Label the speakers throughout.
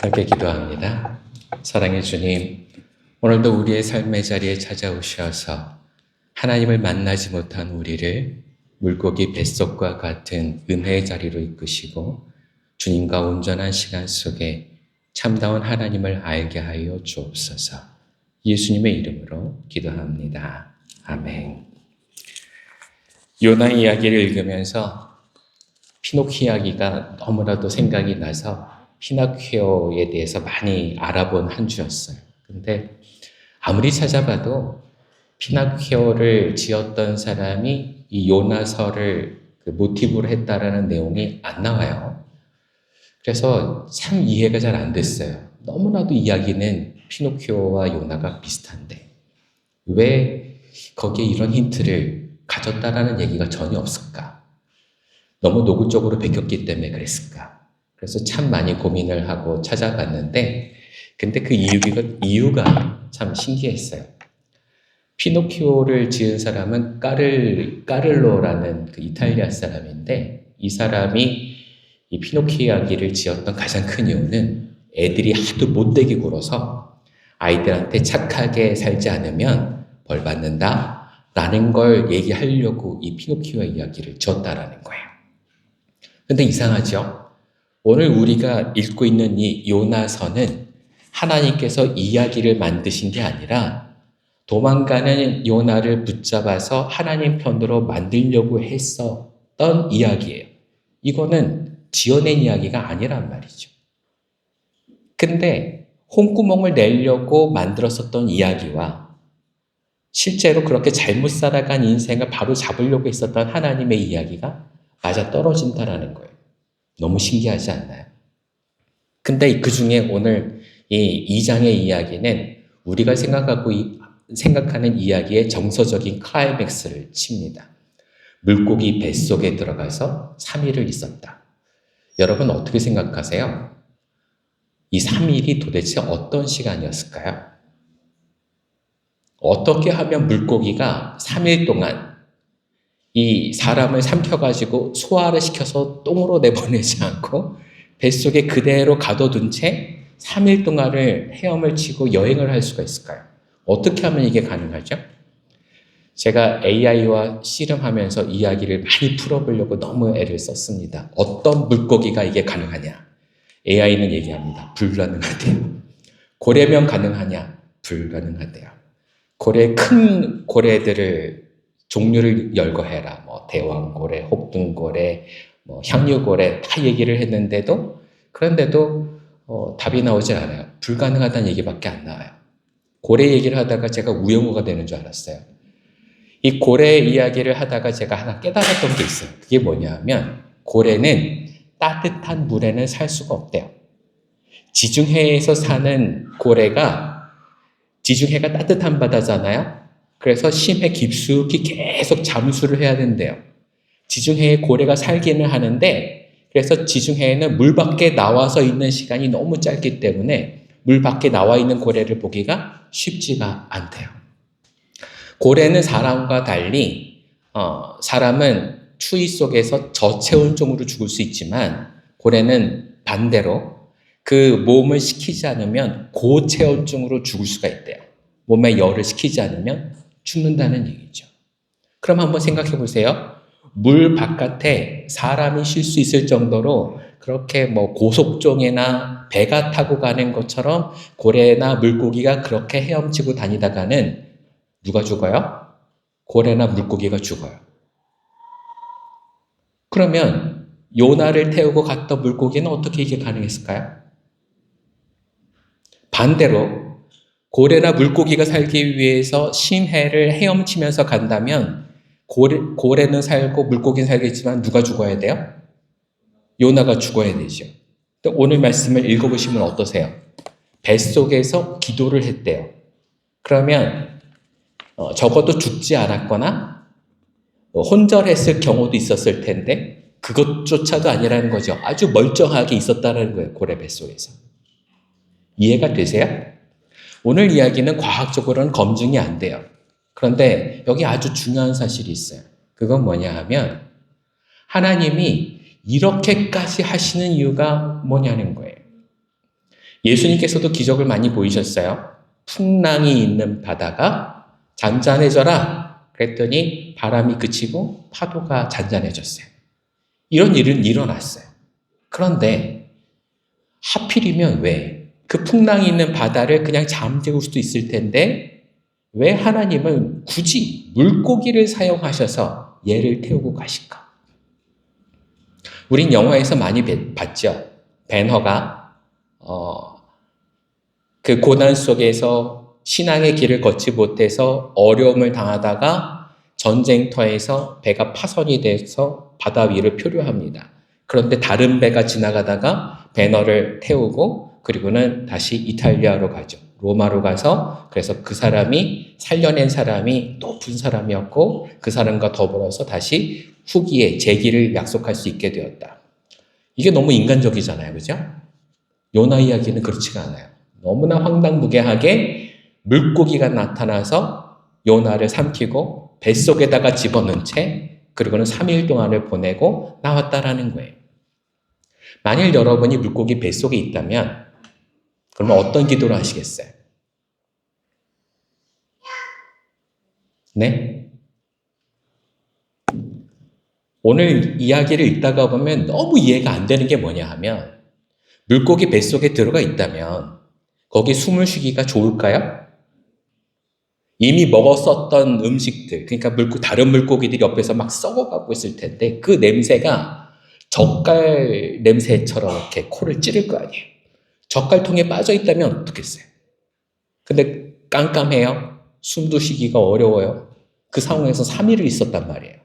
Speaker 1: 함께 기도합니다. 사랑의 주님, 오늘도 우리의 삶의 자리에 찾아오셔서 하나님을 만나지 못한 우리를 물고기 뱃속과 같은 은혜의 자리로 이끄시고 주님과 온전한 시간 속에 참다운 하나님을 알게 하여 주옵소서. 예수님의 이름으로 기도합니다. 아멘. 요나 이야기를 읽으면서 피노키오 이야기가 너무나도 생각이 나서 피노키오에 대해서 많이 알아본 한 주였어요. 근데 아무리 찾아봐도 피노키오를 지었던 사람이 이 요나서를 모티브로 했다라는 내용이 안 나와요. 그래서 참 이해가 잘 안 됐어요. 너무나도 이야기는 피노키오와 요나가 비슷한데 왜 거기에 이런 힌트를 가졌다라는 얘기가 전혀 없을까? 너무 노골적으로 베꼈기 때문에 그랬을까? 그래서 참 많이 고민을 하고 찾아봤는데 근데 그 이유가 참 신기했어요. 피노키오를 지은 사람은 까를로라는 그 이탈리아 사람인데 이 사람이 이 피노키오 이야기를 지었던 가장 큰 이유는 애들이 하도 못되게 굴어서 아이들한테 착하게 살지 않으면 벌 받는다 라는 걸 얘기하려고 이 피노키오 이야기를 지었다라는 거예요. 근데 이상하죠? 오늘 우리가 읽고 있는 이 요나서는 하나님께서 이야기를 만드신 게 아니라 도망가는 요나를 붙잡아서 하나님 편으로 만들려고 했었던 이야기예요. 이거는 지어낸 이야기가 아니란 말이죠. 근데 홍구멍을 내려고 만들었었던 이야기와 실제로 그렇게 잘못 살아간 인생을 바로 잡으려고 했었던 하나님의 이야기가 맞아 떨어진다라는 거예요. 너무 신기하지 않나요? 근데 그 중에 오늘 이 2장의 이야기는 우리가 생각하는 이야기의 정서적인 클라이맥스를 칩니다. 물고기 뱃속에 들어가서 3일을 있었다. 여러분 어떻게 생각하세요? 이 3일이 도대체 어떤 시간이었을까요? 어떻게 하면 물고기가 3일 동안 이 사람을 삼켜가지고 소화를 시켜서 똥으로 내보내지 않고 뱃속에 그대로 가둬둔 채 3일 동안을 헤엄을 치고 여행을 할 수가 있을까요? 어떻게 하면 이게 가능하죠? 제가 AI와 씨름하면서 이야기를 많이 풀어보려고 너무 애를 썼습니다. 어떤 물고기가 이게 가능하냐? AI는 얘기합니다. 불가능하대요. 고래면 가능하냐? 불가능하대요. 큰 고래들을 종류를 열거해라. 뭐 대왕고래, 혹등고래, 뭐 향유고래 다 얘기를 했는데도 그런데도 답이 나오질 않아요. 불가능하다는 얘기밖에 안 나와요. 고래 얘기를 하다가 제가 우영우가 되는 줄 알았어요. 이 고래 이야기를 하다가 제가 하나 깨달았던 게 있어요. 그게 뭐냐면 고래는 따뜻한 물에는 살 수가 없대요. 지중해에서 사는 고래가 지중해가 따뜻한 바다잖아요. 그래서 심해 깊숙이 계속 잠수를 해야 된대요. 지중해에 고래가 살기는 하는데 그래서 지중해에는 물 밖에 나와서 있는 시간이 너무 짧기 때문에 물 밖에 나와 있는 고래를 보기가 쉽지가 않대요. 고래는 사람과 달리 사람은 추위 속에서 저체온증으로 죽을 수 있지만 고래는 반대로 그 몸을 식히지 않으면 고체온증으로 죽을 수가 있대요. 몸에 열을 식히지 않으면 죽는다는 얘기죠. 그럼 한번 생각해 보세요. 물 바깥에 사람이 쉴 수 있을 정도로 그렇게 뭐 고속종이나 배가 타고 가는 것처럼 고래나 물고기가 그렇게 헤엄치고 다니다가는 누가 죽어요? 고래나 물고기가 죽어요. 그러면 요나를 태우고 갔던 물고기는 어떻게 이게 가능했을까요? 반대로 고래나 물고기가 살기 위해서 심해를 헤엄치면서 간다면 고래는 살고 물고기는 살겠지만 누가 죽어야 돼요? 요나가 죽어야 되죠. 오늘 말씀을 읽어보시면 어떠세요? 뱃속에서 기도를 했대요. 그러면 적어도 죽지 않았거나 혼절했을 경우도 있었을 텐데 그것조차도 아니라는 거죠. 아주 멀쩡하게 있었다는 거예요. 고래 뱃속에서. 이해가 되세요? 오늘 이야기는 과학적으로는 검증이 안 돼요. 그런데 여기 아주 중요한 사실이 있어요. 그건 뭐냐 하면 하나님이 이렇게까지 하시는 이유가 뭐냐는 거예요. 예수님께서도 기적을 많이 보이셨어요. 풍랑이 있는 바다가 잔잔해져라 그랬더니 바람이 그치고 파도가 잔잔해졌어요. 이런 일은 일어났어요. 그런데 하필이면 왜 그 풍랑이 있는 바다를 그냥 잠재울 수도 있을 텐데 왜 하나님은 굳이 물고기를 사용하셔서 얘를 태우고 가실까? 우린 영화에서 많이 봤죠. 배너가 그 고난 속에서 신앙의 길을 걷지 못해서 어려움을 당하다가 전쟁터에서 배가 파손이 돼서 바다 위를 표류합니다. 그런데 다른 배가 지나가다가 배너를 태우고 그리고는 다시 이탈리아로 가죠. 로마로 가서 그래서 그 사람이 살려낸 사람이 높은 사람이었고 그 사람과 더불어서 다시 후기에 재기를 약속할 수 있게 되었다. 이게 너무 인간적이잖아요. 그죠? 요나 이야기는 그렇지가 않아요. 너무나 황당무계하게 물고기가 나타나서 요나를 삼키고 뱃속에다가 집어넣은 채 그리고는 3일 동안을 보내고 나왔다라는 거예요. 만일 여러분이 물고기 뱃속에 있다면 그러면 어떤 기도를 하시겠어요? 네? 오늘 이야기를 읽다가 보면 너무 이해가 안 되는 게 뭐냐 하면 물고기 뱃속에 들어가 있다면 거기 숨을 쉬기가 좋을까요? 이미 먹었었던 음식들, 그러니까 다른 물고기들이 옆에서 막 썩어가고 있을 텐데 그 냄새가 젓갈 냄새처럼 이렇게 코를 찌를 거 아니에요. 젓갈통에 빠져 있다면 어떻겠어요? 근데 깜깜해요. 숨도 쉬기가 어려워요. 그 상황에서 3일을 있었단 말이에요.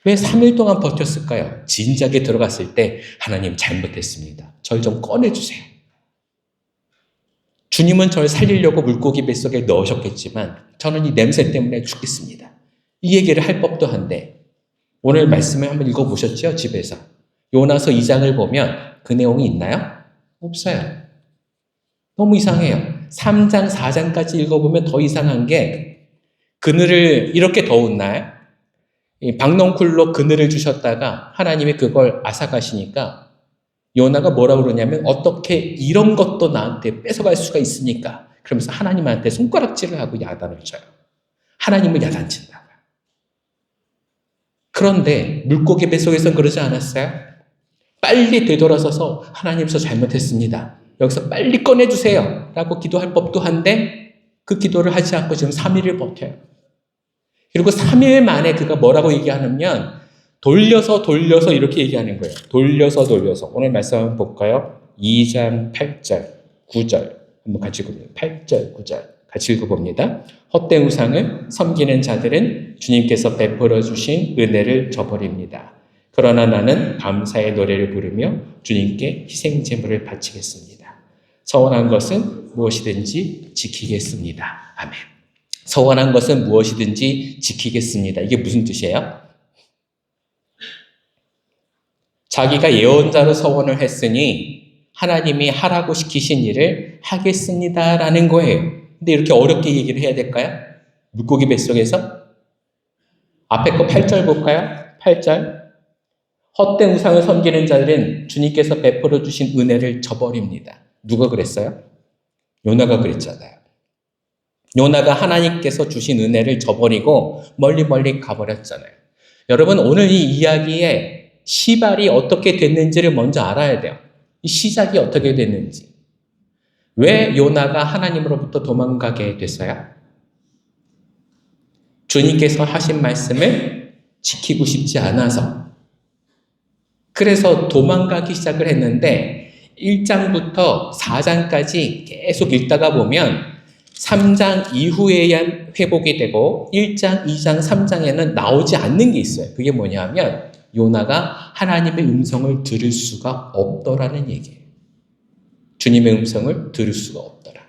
Speaker 1: 왜 3일 동안 버텼을까요? 진작에 들어갔을 때 하나님 잘못했습니다. 절 좀 꺼내주세요. 주님은 절 살리려고 물고기 뱃속에 넣으셨겠지만 저는 이 냄새 때문에 죽겠습니다. 이 얘기를 할 법도 한데 오늘 말씀을 한번 읽어보셨죠? 집에서. 요나서 2장을 보면 그 내용이 있나요? 없어요. 너무 이상해요. 3장, 4장까지 읽어보면 더 이상한 게 그늘을 이렇게 더운 날 박넝쿨로 그늘을 주셨다가 하나님이 그걸 앗아가시니까 요나가 뭐라고 그러냐면 어떻게 이런 것도 나한테 뺏어갈 수가 있습니까? 그러면서 하나님한테 손가락질을 하고 야단을 쳐요. 하나님을 야단친다. 그런데 물고기 뱃속에서는 그러지 않았어요? 빨리 되돌아서서 하나님 저 잘못했습니다. 여기서 빨리 꺼내주세요. 라고 기도할 법도 한데 그 기도를 하지 않고 지금 3일을 버텨요. 그리고 3일 만에 그가 뭐라고 얘기하냐면 돌려서 이렇게 얘기하는 거예요. 돌려서. 오늘 말씀 한번 볼까요? 2장 8절, 9절. 한번 같이 읽어봅니다. 8절, 9절. 같이 읽어봅니다. 헛된 우상을 섬기는 자들은 주님께서 베풀어 주신 은혜를 저버립니다. 그러나 나는 감사의 노래를 부르며 주님께 희생 제물을 바치겠습니다. 서원한 것은 무엇이든지 지키겠습니다. 아멘. 서원한 것은 무엇이든지 지키겠습니다. 이게 무슨 뜻이에요? 자기가 예언자로 서원을 했으니 하나님이 하라고 시키신 일을 하겠습니다라는 거예요. 근데 이렇게 어렵게 얘기를 해야 될까요? 물고기 뱃속에서? 앞에 거 8절 볼까요? 8절. 헛된 우상을 섬기는 자들은 주님께서 베풀어 주신 은혜를 저버립니다. 누가 그랬어요? 요나가 그랬잖아요. 요나가 하나님께서 주신 은혜를 저버리고 멀리 가버렸잖아요. 여러분 오늘 이 이야기의 시발이 어떻게 됐는지를 먼저 알아야 돼요. 이 시작이 어떻게 됐는지. 왜 요나가 하나님으로부터 도망가게 됐어요? 주님께서 하신 말씀을 지키고 싶지 않아서. 그래서 도망가기 시작을 했는데 1장부터 4장까지 계속 읽다가 보면 3장 이후에야 회복이 되고 1장, 2장, 3장에는 나오지 않는 게 있어요. 그게 뭐냐면 요나가 하나님의 음성을 들을 수가 없더라는 얘기예요. 주님의 음성을 들을 수가 없더라.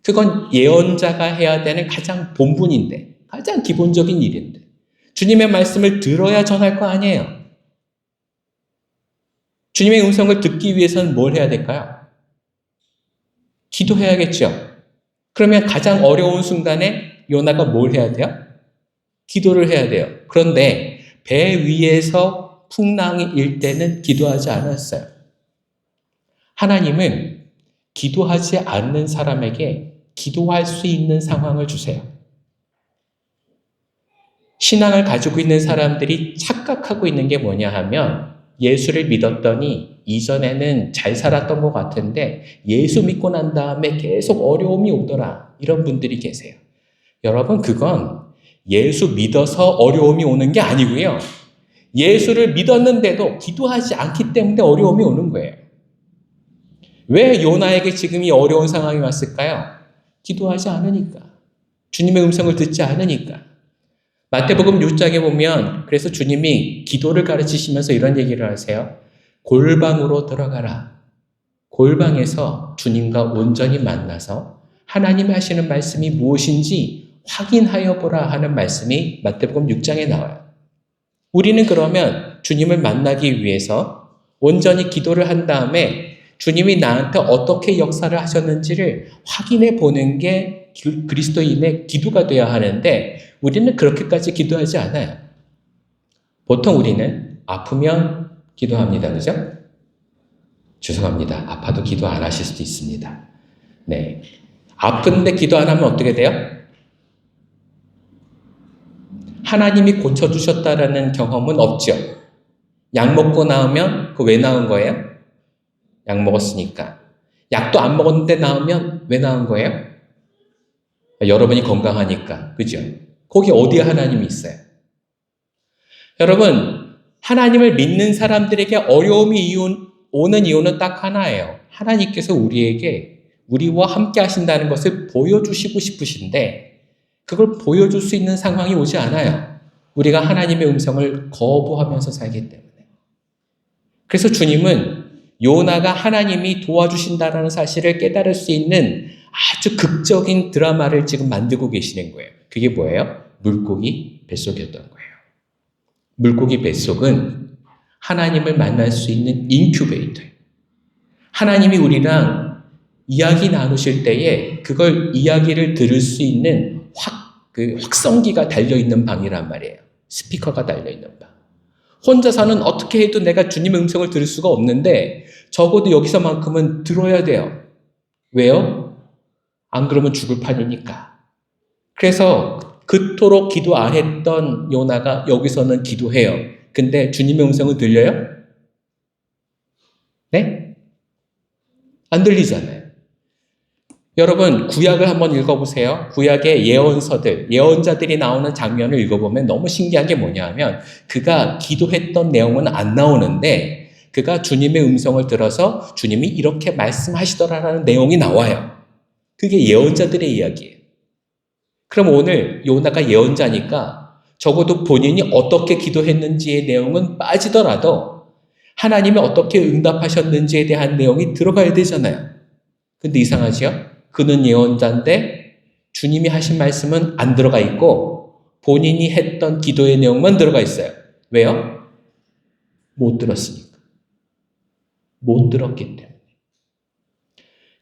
Speaker 1: 그건 예언자가 해야 되는 가장 본분인데, 가장 기본적인 일인데 주님의 말씀을 들어야 전할 거 아니에요. 주님의 음성을 듣기 위해서는 뭘 해야 될까요? 기도해야겠죠. 그러면 가장 어려운 순간에 요나가 뭘 해야 돼요? 기도를 해야 돼요. 그런데 배 위에서 풍랑이 일 때는 기도하지 않았어요. 하나님은 기도하지 않는 사람에게 기도할 수 있는 상황을 주세요. 신앙을 가지고 있는 사람들이 착각하고 있는 게 뭐냐 하면 예수를 믿었더니 이전에는 잘 살았던 것 같은데 예수 믿고 난 다음에 계속 어려움이 오더라. 이런 분들이 계세요. 여러분, 그건 예수 믿어서 어려움이 오는 게 아니고요. 예수를 믿었는데도 기도하지 않기 때문에 어려움이 오는 거예요. 왜 요나에게 지금 이 어려운 상황이 왔을까요? 기도하지 않으니까. 주님의 음성을 듣지 않으니까. 마태복음 6장에 보면 그래서 주님이 기도를 가르치시면서 이런 얘기를 하세요. 골방으로 들어가라. 골방에서 주님과 온전히 만나서 하나님이 하시는 말씀이 무엇인지 확인하여 보라 하는 말씀이 마태복음 6장에 나와요. 우리는 그러면 주님을 만나기 위해서 온전히 기도를 한 다음에 주님이 나한테 어떻게 역사를 하셨는지를 확인해 보는 게 그리스도인의 기도가 되어야 하는데 우리는 그렇게까지 기도하지 않아요. 보통 우리는 아프면 기도합니다. 그죠? 죄송합니다. 아파도 기도 안 하실 수도 있습니다. 네. 아픈데 기도 안 하면 어떻게 돼요? 하나님이 고쳐주셨다라는 경험은 없죠. 약 먹고 나오면 그 왜 나은 거예요? 약 먹었으니까. 약도 안 먹었는데 나오면 왜 나은 거예요? 여러분이 건강하니까. 그죠? 거기 어디에 하나님이 있어요? 여러분, 하나님을 믿는 사람들에게 어려움이 오는 이유는 딱 하나예요. 하나님께서 우리에게 우리와 함께 하신다는 것을 보여주시고 싶으신데 그걸 보여줄 수 있는 상황이 오지 않아요. 우리가 하나님의 음성을 거부하면서 살기 때문에. 그래서 주님은 요나가 하나님이 도와주신다는 사실을 깨달을 수 있는 아주 극적인 드라마를 지금 만들고 계시는 거예요. 그게 뭐예요? 물고기 뱃속이었던 거예요. 물고기 뱃속은 하나님을 만날 수 있는 인큐베이터예요. 하나님이 우리랑 이야기 나누실 때에 그걸 이야기를 들을 수 있는 확성기가 달려있는 방이란 말이에요. 스피커가 달려있는 방. 혼자서는 어떻게 해도 내가 주님의 음성을 들을 수가 없는데 적어도 여기서만큼은 들어야 돼요. 왜요? 안 그러면 죽을 판이니까. 그래서 그토록 기도 안 했던 요나가 여기서는 기도해요. 근데 주님의 음성을 들려요? 네? 안 들리잖아요. 여러분, 구약을 한번 읽어보세요. 구약의 예언서들, 예언자들이 나오는 장면을 읽어보면 너무 신기한 게 뭐냐면 그가 기도했던 내용은 안 나오는데 그가 주님의 음성을 들어서 주님이 이렇게 말씀하시더라라는 내용이 나와요. 그게 예언자들의 이야기예요. 그럼 오늘 요나가 예언자니까 적어도 본인이 어떻게 기도했는지의 내용은 빠지더라도 하나님이 어떻게 응답하셨는지에 대한 내용이 들어가야 되잖아요. 근데 이상하죠? 그는 예언자인데 주님이 하신 말씀은 안 들어가 있고 본인이 했던 기도의 내용만 들어가 있어요. 왜요? 못 들었으니까. 못 들었기 때문에.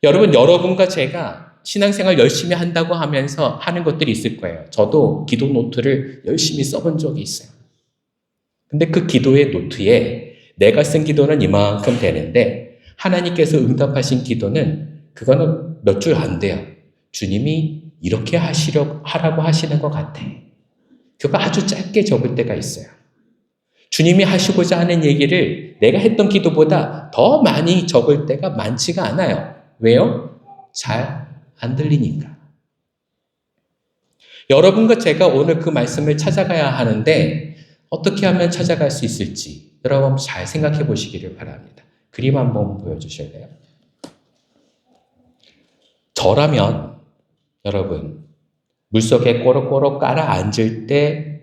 Speaker 1: 여러분과 제가 신앙생활 열심히 한다고 하면서 하는 것들이 있을 거예요. 저도 기도 노트를 열심히 써본 적이 있어요. 근데 그 기도의 노트에 내가 쓴 기도는 이만큼 되는데 하나님께서 응답하신 기도는 그거는 몇 줄 안 돼요. 주님이 이렇게 하라고 하시는 것 같아. 그거 아주 짧게 적을 때가 있어요. 주님이 하시고자 하는 얘기를 내가 했던 기도보다 더 많이 적을 때가 많지가 않아요. 왜요? 잘 안 들리니까. 여러분과 제가 오늘 그 말씀을 찾아가야 하는데 어떻게 하면 찾아갈 수 있을지 여러분 잘 생각해 보시기를 바랍니다. 그림 한번 보여주실래요? 저라면 여러분 물속에 꼬록꼬록 깔아 앉을 때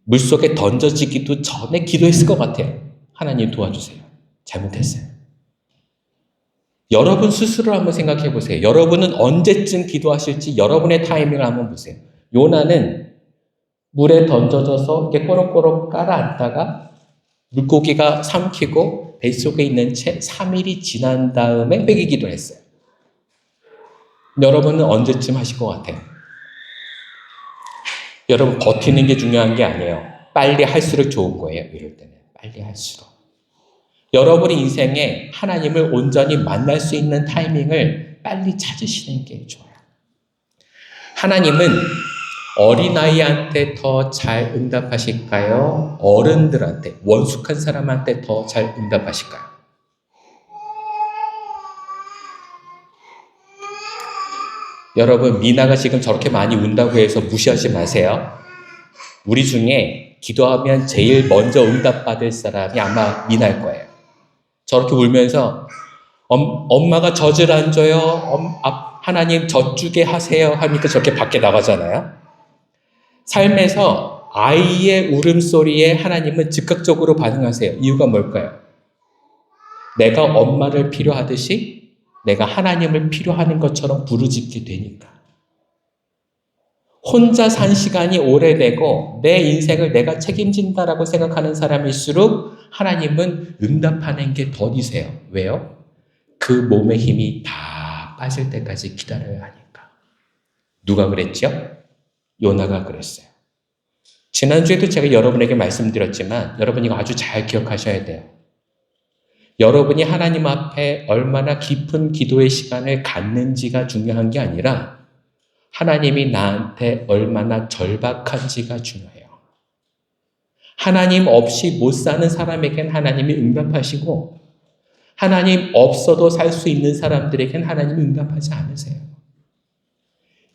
Speaker 1: 물속에 던져지기도 전에 기도했을 것 같아요. 하나님 도와주세요. 잘못했어요. 여러분 스스로 한번 생각해 보세요. 여러분은 언제쯤 기도하실지 여러분의 타이밍을 한번 보세요. 요나는 물에 던져져서 이렇게 꼬록꼬록 깔아 앉다가 물고기가 삼키고 뱃속에 있는 채 3일이 지난 다음에 먹이기도 했어요. 여러분은 언제쯤 하실 것 같아요? 여러분 버티는 게 중요한 게 아니에요. 빨리 할수록 좋은 거예요. 이럴 때는 빨리 할수록. 여러분의 인생에 하나님을 온전히 만날 수 있는 타이밍을 빨리 찾으시는 게 좋아요. 하나님은 어린아이한테 더 잘 응답하실까요? 어른들한테, 원숙한 사람한테 더 잘 응답하실까요? 여러분, 미나가 지금 저렇게 많이 운다고 해서 무시하지 마세요. 우리 중에 기도하면 제일 먼저 응답받을 사람이 아마 미나일 거예요. 저렇게 울면서 엄마가 젖을 안 줘요. 하나님 젖주게 하세요. 하니까 저렇게 밖에 나가잖아요. 삶에서 아이의 울음소리에 하나님은 즉각적으로 반응하세요. 이유가 뭘까요? 내가 엄마를 필요하듯이 내가 하나님을 필요하는 것처럼 부르짖게 되니까. 혼자 산 시간이 오래되고 내 인생을 내가 책임진다라고 생각하는 사람일수록 하나님은 응답하는 게 더디세요. 왜요? 그 몸의 힘이 다 빠질 때까지 기다려야 하니까. 누가 그랬죠? 요나가 그랬어요. 지난주에도 제가 여러분에게 말씀드렸지만 여러분 이거 아주 잘 기억하셔야 돼요. 여러분이 하나님 앞에 얼마나 깊은 기도의 시간을 갖는지가 중요한 게 아니라 하나님이 나한테 얼마나 절박한지가 중요해요. 하나님 없이 못 사는 사람에겐 하나님이 응답하시고 하나님 없어도 살 수 있는 사람들에겐 하나님이 응답하지 않으세요.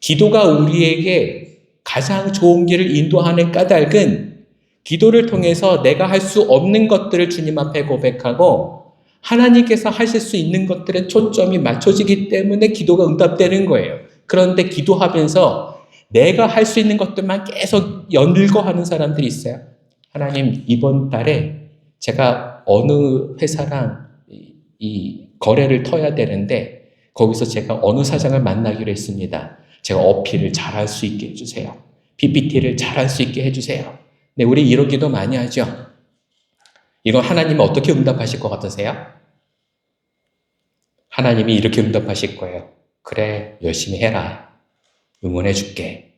Speaker 1: 기도가 우리에게 가장 좋은 길을 인도하는 까닭은 기도를 통해서 내가 할 수 없는 것들을 주님 앞에 고백하고 하나님께서 하실 수 있는 것들에 초점이 맞춰지기 때문에 기도가 응답되는 거예요. 그런데 기도하면서 내가 할 수 있는 것들만 계속 연일거하는 사람들이 있어요. 하나님 이번 달에 제가 어느 회사랑 이 거래를 터야 되는데 거기서 제가 어느 사장을 만나기로 했습니다. 제가 어필을 잘할 수 있게 해주세요. PPT를 잘할 수 있게 해주세요. 네, 우리 이런 기도 많이 하죠. 이건 하나님은 어떻게 응답하실 것 같으세요? 하나님이 이렇게 응답하실 거예요. 그래, 열심히 해라. 응원해 줄게.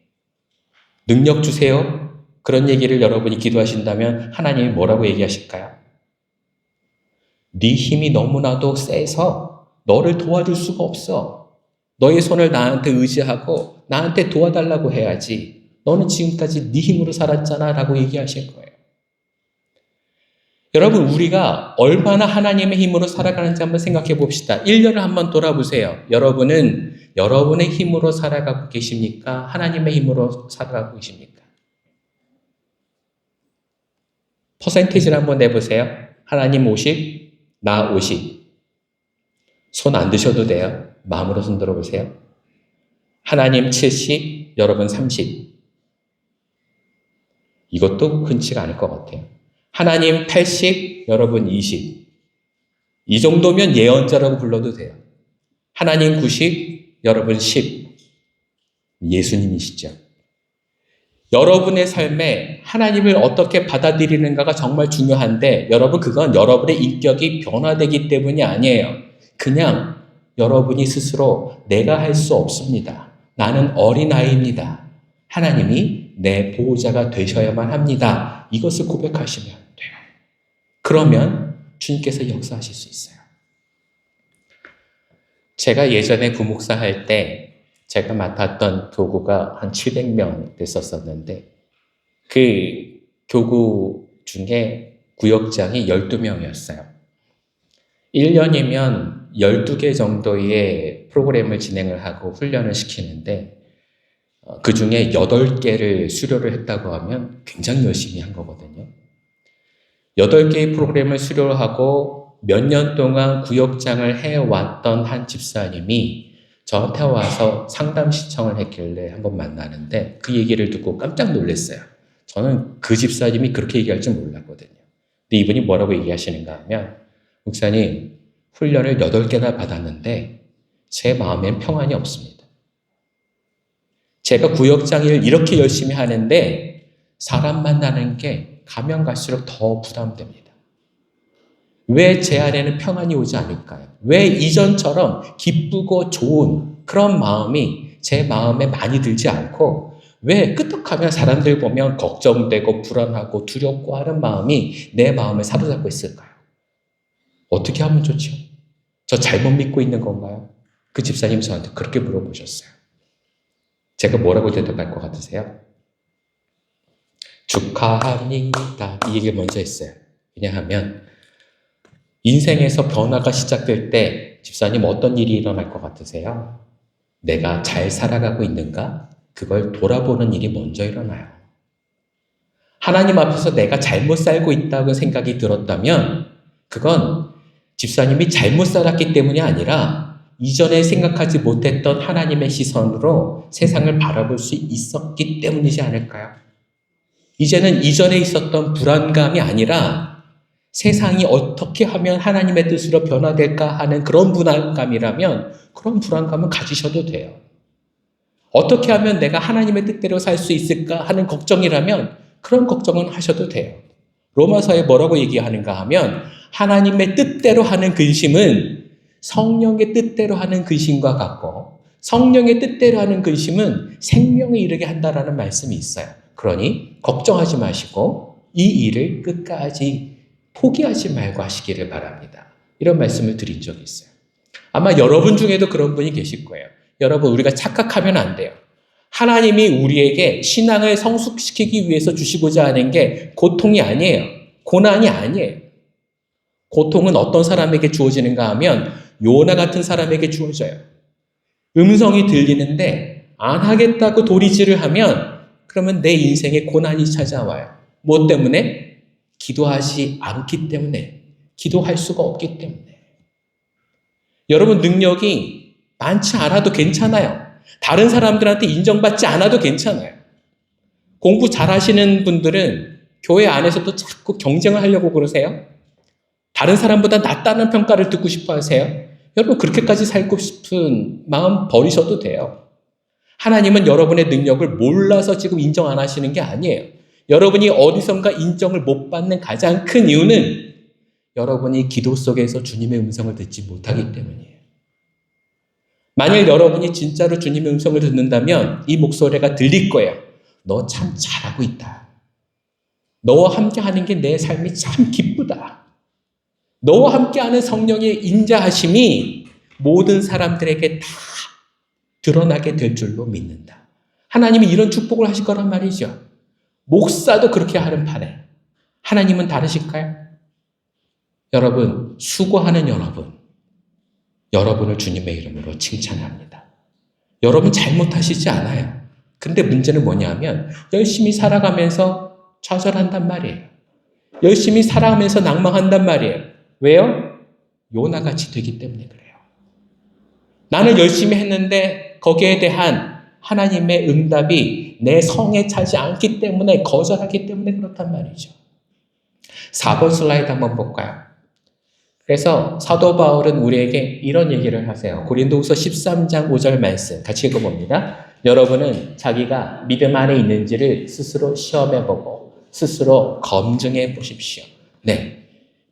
Speaker 1: 능력 주세요. 그런 얘기를 여러분이 기도하신다면 하나님이 뭐라고 얘기하실까요? 네 힘이 너무나도 세서 너를 도와줄 수가 없어. 너의 손을 나한테 의지하고 나한테 도와달라고 해야지. 너는 지금까지 네 힘으로 살았잖아 라고 얘기하실 거예요. 여러분, 우리가 얼마나 하나님의 힘으로 살아가는지 한번 생각해 봅시다. 1년을 한번 돌아보세요. 여러분은 여러분의 힘으로 살아가고 계십니까? 하나님의 힘으로 살아가고 계십니까? 퍼센테이지를 한번 내보세요. 하나님 50, 나 50. 손 안 드셔도 돼요. 마음으로 손 들어보세요. 하나님 70, 여러분 30. 이것도 흔치가 않을 것 같아요. 하나님 80, 여러분 20. 이 정도면 예언자라고 불러도 돼요. 하나님 90, 여러분 10. 예수님이시죠. 여러분의 삶에 하나님을 어떻게 받아들이는가가 정말 중요한데 여러분 그건 여러분의 인격이 변화되기 때문이 아니에요. 그냥 여러분이 스스로 내가 할 수 없습니다. 나는 어린아이입니다. 하나님이 내 보호자가 되셔야만 합니다. 이것을 고백하시면 돼요. 그러면 주님께서 역사하실 수 있어요. 제가 예전에 부목사 할 때 제가 맡았던 교구가 한 700명 됐었는데 그 교구 중에 구역장이 12명이었어요. 1년이면 12개 정도의 프로그램을 진행을 하고 훈련을 시키는데 그 중에 8개를 수료를 했다고 하면 굉장히 열심히 한 거거든요. 8개의 프로그램을 수료를 하고 몇 년 동안 구역장을 해왔던 한 집사님이 저한테 와서 상담 신청을 했길래 한번 만나는데 그 얘기를 듣고 깜짝 놀랐어요. 저는 그 집사님이 그렇게 얘기할 줄 몰랐거든요. 근데 이분이 뭐라고 얘기하시는가 하면 목사님, 훈련을 8개나 받았는데 제 마음엔 평안이 없습니다. 제가 구역장 일을 이렇게 열심히 하는데 사람 만나는 게 가면 갈수록 더 부담됩니다. 왜 제 안에는 평안이 오지 않을까요? 왜 이전처럼 기쁘고 좋은 그런 마음이 제 마음에 많이 들지 않고 왜 끄떡하면 사람들 보면 걱정되고 불안하고 두렵고 하는 마음이 내 마음을 사로잡고 있을까요? 어떻게 하면 좋죠? 저 잘못 믿고 있는 건가요? 그 집사님 저한테 그렇게 물어보셨어요. 제가 뭐라고 대답할 것 같으세요? 축하합니다. 이 얘기를 먼저 했어요. 왜냐하면 인생에서 변화가 시작될 때 집사님 어떤 일이 일어날 것 같으세요? 내가 잘 살아가고 있는가? 그걸 돌아보는 일이 먼저 일어나요. 하나님 앞에서 내가 잘못 살고 있다고 생각이 들었다면 그건 집사님이 잘못 살았기 때문이 아니라 이전에 생각하지 못했던 하나님의 시선으로 세상을 바라볼 수 있었기 때문이지 않을까요? 이제는 이전에 있었던 불안감이 아니라 세상이 어떻게 하면 하나님의 뜻으로 변화될까 하는 그런 불안감이라면 그런 불안감은 가지셔도 돼요. 어떻게 하면 내가 하나님의 뜻대로 살 수 있을까 하는 걱정이라면 그런 걱정은 하셔도 돼요. 로마서에 뭐라고 얘기하는가 하면 하나님의 뜻대로 하는 근심은 성령의 뜻대로 하는 근심과 같고 성령의 뜻대로 하는 근심은 생명에 이르게 한다라는 말씀이 있어요. 그러니 걱정하지 마시고 이 일을 끝까지 포기하지 말고 하시기를 바랍니다. 이런 말씀을 드린 적이 있어요. 아마 여러분 중에도 그런 분이 계실 거예요. 여러분, 우리가 착각하면 안 돼요. 하나님이 우리에게 신앙을 성숙시키기 위해서 주시고자 하는 게 고통이 아니에요. 고난이 아니에요. 고통은 어떤 사람에게 주어지는가 하면 요나 같은 사람에게 주어져요. 음성이 들리는데 안 하겠다고 도리질을 하면 그러면 내 인생에 고난이 찾아와요. 뭐 때문에? 기도하지 않기 때문에. 기도할 수가 없기 때문에. 여러분 능력이 많지 않아도 괜찮아요. 다른 사람들한테 인정받지 않아도 괜찮아요. 공부 잘하시는 분들은 교회 안에서도 자꾸 경쟁을 하려고 그러세요. 다른 사람보다 낫다는 평가를 듣고 싶어 하세요. 여러분 그렇게까지 살고 싶은 마음 버리셔도 돼요. 하나님은 여러분의 능력을 몰라서 지금 인정 안 하시는 게 아니에요. 여러분이 어디선가 인정을 못 받는 가장 큰 이유는 여러분이 기도 속에서 주님의 음성을 듣지 못하기 때문이에요. 만일 여러분이 진짜로 주님의 음성을 듣는다면 이 목소리가 들릴 거예요. 너 참 잘하고 있다. 너와 함께 하는 게 내 삶이 참 기쁘다. 너와 함께하는 성령의 인자하심이 모든 사람들에게 다 드러나게 될 줄로 믿는다. 하나님이 이런 축복을 하실 거란 말이죠. 목사도 그렇게 하는 판에 하나님은 다르실까요? 여러분, 수고하는 여러분을 주님의 이름으로 칭찬합니다. 여러분 잘못하시지 않아요. 근데 문제는 뭐냐면 열심히 살아가면서 좌절한단 말이에요. 열심히 살아가면서 낭망한단 말이에요. 왜요? 요나같이 되기 때문에 그래요. 나는 열심히 했는데 거기에 대한 하나님의 응답이 내 성에 차지 않기 때문에 거절하기 때문에 그렇단 말이죠. 4번 슬라이드 한번 볼까요? 그래서 사도 바울은 우리에게 이런 얘기를 하세요. 고린도후서 13장 5절 말씀 같이 읽어봅니다. 여러분은 자기가 믿음 안에 있는지를 스스로 시험해보고 스스로 검증해 보십시오. 네,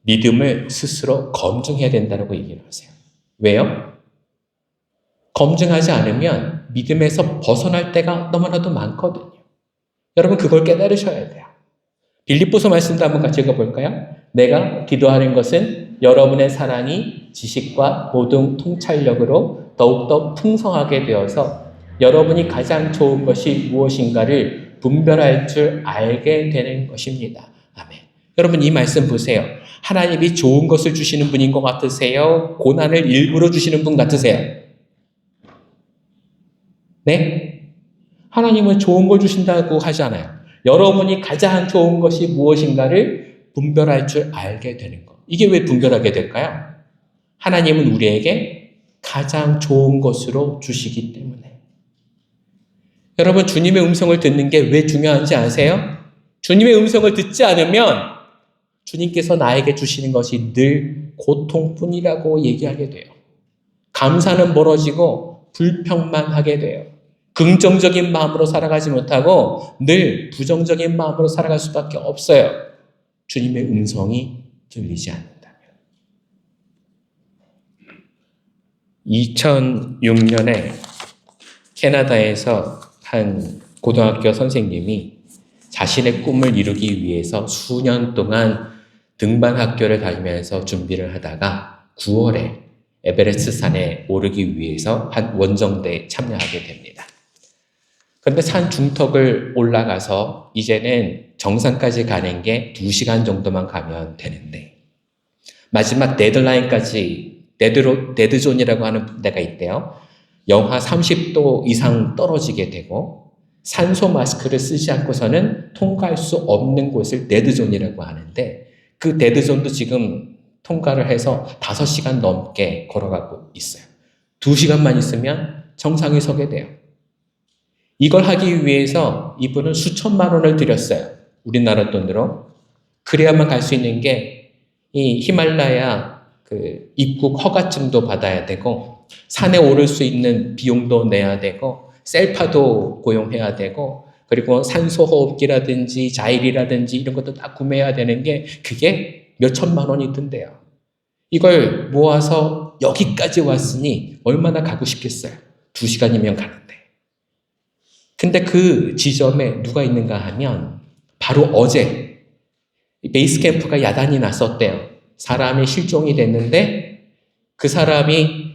Speaker 1: 믿음을 스스로 검증해야 된다고 얘기를 하세요. 왜요? 검증하지 않으면 믿음에서 벗어날 때가 너무나도 많거든요. 여러분 그걸 깨달으셔야 돼요. 빌립보서 말씀도 한번 같이 읽어볼까요? 내가 기도하는 것은 여러분의 사랑이 지식과 모든 통찰력으로 더욱더 풍성하게 되어서 여러분이 가장 좋은 것이 무엇인가를 분별할 줄 알게 되는 것입니다. 아멘. 여러분 이 말씀 보세요. 하나님이 좋은 것을 주시는 분인 것 같으세요? 고난을 일부러 주시는 분 같으세요? 네? 하나님은 좋은 걸 주신다고 하잖아요. 여러분이 가장 좋은 것이 무엇인가를 분별할 줄 알게 되는 것. 이게 왜 분별하게 될까요? 하나님은 우리에게 가장 좋은 것으로 주시기 때문에. 여러분 주님의 음성을 듣는 게 왜 중요한지 아세요? 주님의 음성을 듣지 않으면 주님께서 나에게 주시는 것이 늘 고통뿐이라고 얘기하게 돼요. 감사는 멀어지고 불평만 하게 돼요. 긍정적인 마음으로 살아가지 못하고 늘 부정적인 마음으로 살아갈 수밖에 없어요. 주님의 음성이 들리지 않는다면. 2006년에 캐나다에서 한 고등학교 선생님이 자신의 꿈을 이루기 위해서 수년 동안 등반 학교를 다니면서 준비를 하다가 9월에 에베레스트 산에 오르기 위해서 한 원정대에 참여하게 됩니다. 그런데 산 중턱을 올라가서 이제는 정상까지 가는 게 2시간 정도만 가면 되는데 마지막 데드라인까지 데드존이라고 하는 데가 있대요. 영하 30도 이상 떨어지게 되고 산소 마스크를 쓰지 않고서는 통과할 수 없는 곳을 데드존이라고 하는데 그 데드존도 지금 통과를 해서 5시간 넘게 걸어가고 있어요. 2시간만 있으면 정상에 서게 돼요. 이걸 하기 위해서 이분은 수천만 원을 들였어요. 우리나라 돈으로. 그래야만 갈 수 있는 게 이 히말라야 그 입국 허가증도 받아야 되고 산에 오를 수 있는 비용도 내야 되고 셀파도 고용해야 되고 그리고 산소호흡기라든지 자일이라든지 이런 것도 다 구매해야 되는 게 그게 몇 천만 원이 든대요. 이걸 모아서 여기까지 왔으니 얼마나 가고 싶겠어요. 2시간이면 가는데. 근데 그 지점에 누가 있는가 하면 바로 어제 베이스 캠프가 야단이 났었대요. 사람이 실종이 됐는데 그 사람이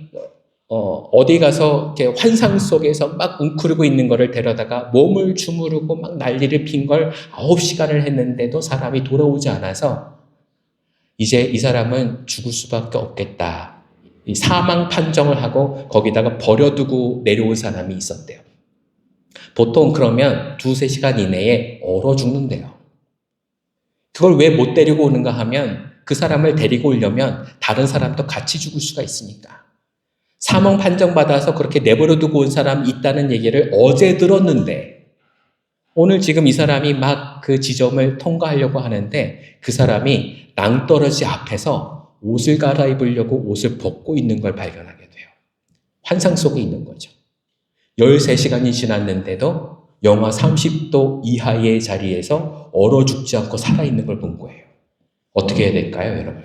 Speaker 1: 어디 가서 이렇게 환상 속에서 막 웅크리고 있는 거를 데려다가 몸을 주무르고 막 난리를 핀 걸 9시간을 했는데도 사람이 돌아오지 않아서 이제 이 사람은 죽을 수밖에 없겠다. 이 사망 판정을 하고 거기다가 버려두고 내려온 사람이 있었대요. 보통 그러면 2-3시간 이내에 얼어 죽는데요. 그걸 왜 못 데리고 오는가 하면 그 사람을 데리고 오려면 다른 사람도 같이 죽을 수가 있으니까. 사망 판정받아서 그렇게 내버려 두고 온 사람이 있다는 얘기를 어제 들었는데 오늘 지금 이 사람이 막 그 지점을 통과하려고 하는데 그 사람이 낭떠러지 앞에서 옷을 갈아입으려고 옷을 벗고 있는 걸 발견하게 돼요. 환상 속에 있는 거죠. 13시간이 지났는데도 영하 30도 이하의 자리에서 얼어 죽지 않고 살아있는 걸 본 거예요. 어떻게 해야 될까요, 여러분?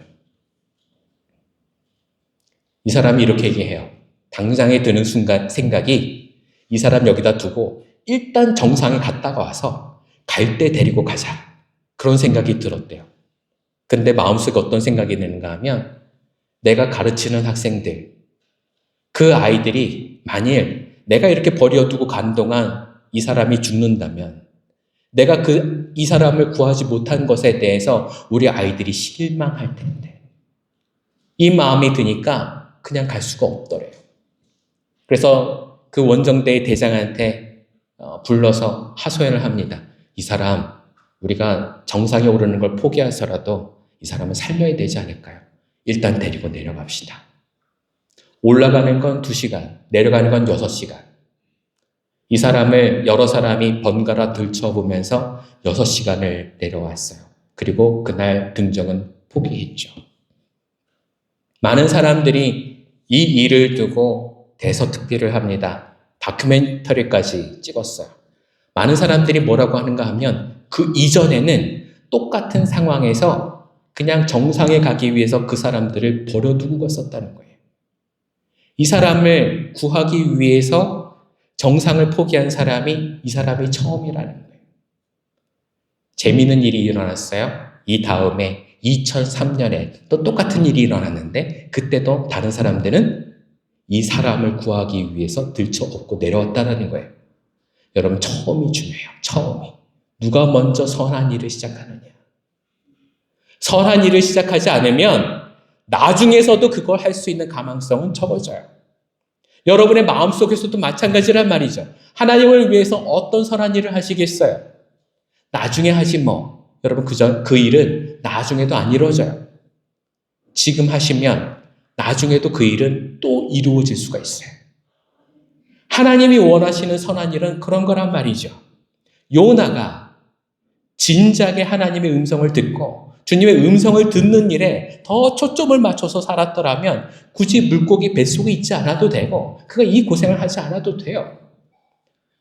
Speaker 1: 이 사람이 이렇게 얘기해요. 당장에 드는 순간 생각이 이 사람 여기다 두고 일단 정상에 갔다가 와서 갈 때 데리고 가자. 그런 생각이 들었대요. 근데 마음속에 어떤 생각이 드는가 하면 내가 가르치는 학생들, 그 아이들이 만일 내가 이렇게 버려두고 간 동안 이 사람이 죽는다면 내가 이 사람을 구하지 못한 것에 대해서 우리 아이들이 실망할 텐데 이 마음이 드니까 그냥 갈 수가 없더래요. 그래서 그 원정대의 대장한테 불러서 하소연을 합니다. 이 사람 우리가 정상에 오르는 걸 포기해서라도 이 사람은 살려야 되지 않을까요? 일단 데리고 내려갑시다. 올라가는 건 2시간, 내려가는 건 6시간. 이 사람을 여러 사람이 번갈아 들춰보면서 6시간을 내려왔어요. 그리고 그날 등정은 포기했죠. 많은 사람들이 이 일을 두고 대서특필을 합니다. 다큐멘터리까지 찍었어요. 많은 사람들이 뭐라고 하는가 하면 그 이전에는 똑같은 상황에서 그냥 정상에 가기 위해서 그 사람들을 버려두고 갔었다는 거예요. 이 사람을 구하기 위해서 정상을 포기한 사람이 이 사람이 처음이라는 거예요. 재미있는 일이 일어났어요. 이 다음에 2003년에 또 똑같은 일이 일어났는데 그때도 다른 사람들은 이 사람을 구하기 위해서 들쳐업고 내려왔다는 거예요. 여러분 처음이 중요해요. 처음이. 누가 먼저 선한 일을 시작하느냐. 선한 일을 시작하지 않으면 나중에서도 그걸 할 수 있는 가망성은 적어져요. 여러분의 마음속에서도 마찬가지란 말이죠. 하나님을 위해서 어떤 선한 일을 하시겠어요? 나중에 하지 뭐. 여러분 그 일은 나중에도 안 이루어져요. 지금 하시면 나중에도 그 일은 또 이루어질 수가 있어요. 하나님이 원하시는 선한 일은 그런 거란 말이죠. 요나가 진작에 하나님의 음성을 듣고 주님의 음성을 듣는 일에 더 초점을 맞춰서 살았더라면 굳이 물고기 뱃속에 있지 않아도 되고 그가 이 고생을 하지 않아도 돼요.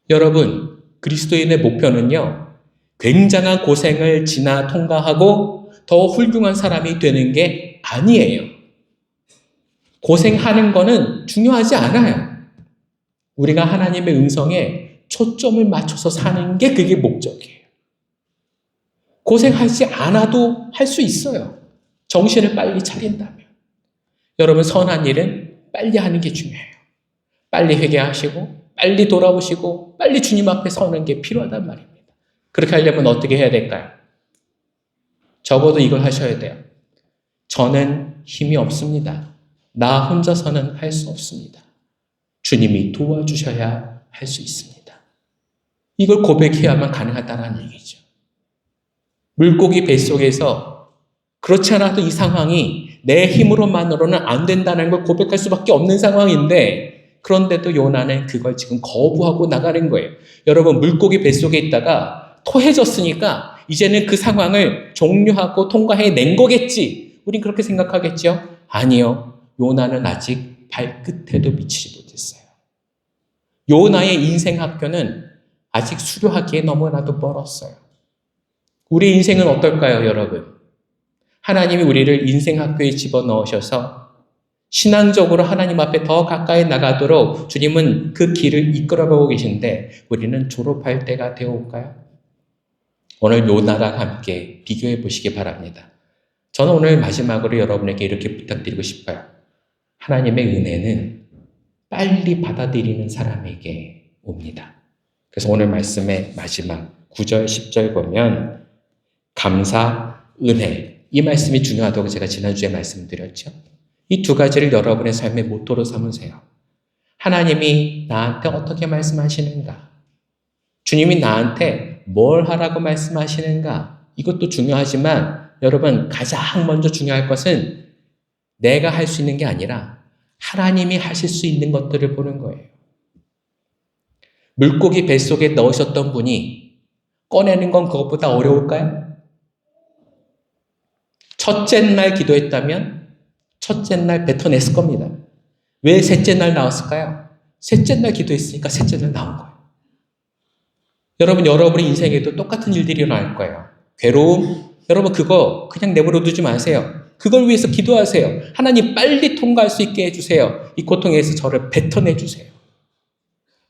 Speaker 1: 여러분, 그리스도인의 목표는요. 굉장한 고생을 지나 통과하고 더 훌륭한 사람이 되는 게 아니에요. 고생하는 거는 중요하지 않아요. 우리가 하나님의 음성에 초점을 맞춰서 사는 게 그게 목적이에요. 고생하지 않아도 할 수 있어요. 정신을 빨리 차린다면 여러분 선한 일은 빨리 하는 게 중요해요. 빨리 회개하시고 빨리 돌아오시고 빨리 주님 앞에 서는 게 필요하단 말입니다. 그렇게 하려면 어떻게 해야 될까요? 적어도 이걸 하셔야 돼요. 저는 힘이 없습니다. 나 혼자서는 할 수 없습니다. 주님이 도와주셔야 할 수 있습니다. 이걸 고백해야만 가능하다는 얘기죠. 물고기 뱃속에서 그렇지 않아도 이 상황이 내 힘으로만으로는 안 된다는 걸 고백할 수밖에 없는 상황인데 그런데도 요나는 그걸 지금 거부하고 나가는 거예요. 여러분 물고기 뱃속에 있다가 토해졌으니까 이제는 그 상황을 종료하고 통과해낸 거겠지. 우린 그렇게 생각하겠죠? 아니요. 요나는 아직 발끝에도 미치지 못했어요. 요나의 인생 학교는 아직 수료하기에 너무나도 멀었어요. 우리 인생은 어떨까요, 여러분? 하나님이 우리를 인생 학교에 집어넣으셔서 신앙적으로 하나님 앞에 더 가까이 나가도록 주님은 그 길을 이끌어가고 계신데 우리는 졸업할 때가 되어올까요? 오늘 요나랑 함께 비교해 보시기 바랍니다. 저는 오늘 마지막으로 여러분에게 이렇게 부탁드리고 싶어요. 하나님의 은혜는 빨리 받아들이는 사람에게 옵니다. 그래서 오늘 말씀의 마지막 9절, 10절 보면 감사, 은혜 이 말씀이 중요하다고 제가 지난주에 말씀드렸죠. 이 두 가지를 여러분의 삶의 모토로 삼으세요. 하나님이 나한테 어떻게 말씀하시는가? 주님이 나한테 뭘 하라고 말씀하시는가? 이것도 중요하지만 여러분 가장 먼저 중요할 것은 내가 할 수 있는 게 아니라 하나님이 하실 수 있는 것들을 보는 거예요. 물고기 뱃속에 넣으셨던 분이 꺼내는 건 그것보다 어려울까요? 첫째 날 기도했다면 첫째 날 뱉어냈을 겁니다. 왜 셋째 날 나왔을까요? 셋째 날 기도했으니까 셋째 날 나온 거예요. 여러분의 인생에도 똑같은 일들이 일어날 거예요. 괴로움, 여러분 그거 그냥 내버려 두지 마세요. 그걸 위해서 기도하세요. 하나님 빨리 통과할 수 있게 해주세요. 이 고통에서 저를 뱉어내주세요.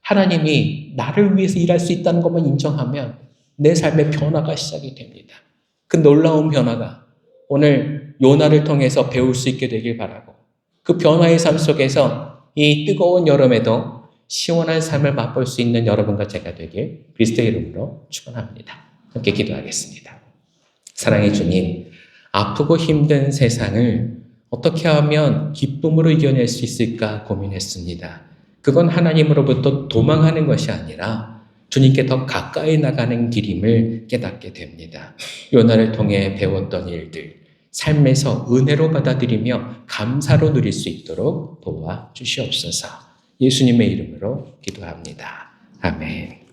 Speaker 1: 하나님이 나를 위해서 일할 수 있다는 것만 인정하면 내 삶의 변화가 시작이 됩니다. 그 놀라운 변화가 오늘 요나를 통해서 배울 수 있게 되길 바라고 그 변화의 삶 속에서 이 뜨거운 여름에도 시원한 삶을 맛볼 수 있는 여러분과 제가 되길 그리스도의 이름으로 축원합니다. 함께 기도하겠습니다. 사랑의 주님, 아프고 힘든 세상을 어떻게 하면 기쁨으로 이겨낼 수 있을까 고민했습니다. 그건 하나님으로부터 도망하는 것이 아니라 주님께 더 가까이 나가는 길임을 깨닫게 됩니다. 요나를 통해 배웠던 일들, 삶에서 은혜로 받아들이며 감사로 누릴 수 있도록 도와주시옵소서. 예수님의 이름으로 기도합니다. 아멘.